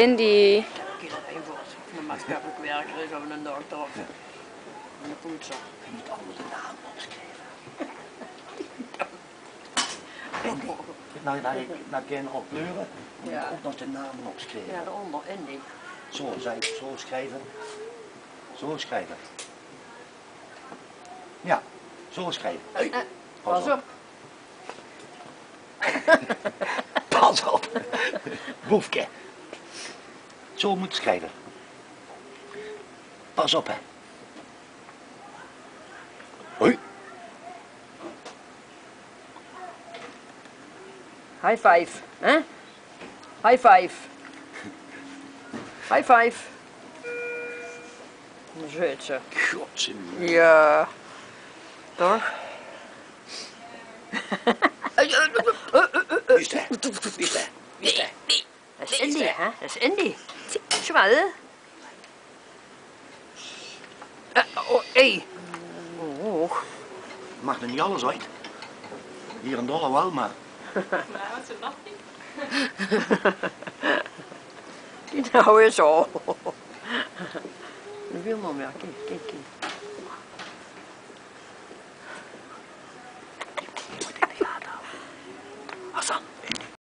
Indy. Ik heb even van een maatschappelijk werker is of een dokter of een poetser. Je moet allemaal de naam opschrijven. Nou kan je nog kleuren, moet je ook nog de namen opschrijven. Ja, daaronder, Indy. Zo schrijven. Zo schrijven. Ja, zo schrijven. Hey, Pas op. Pas op. Boefke. Zo moet je schrijven. Pas op, hè. Hoi. High five, hè? High five. High five. Een Zweedse. Godzijdank. Ja. Toch? Wie is dat? Wie is dat? Wie is dat? Dat is Indy, hè? Dat is Indy. Zwaar. Oh, hé. Oh. Mag er niet alles uit. Hier en daar wel, maar. Die nou is al. Dat wil maar meer. Kijk, kijk, kijk.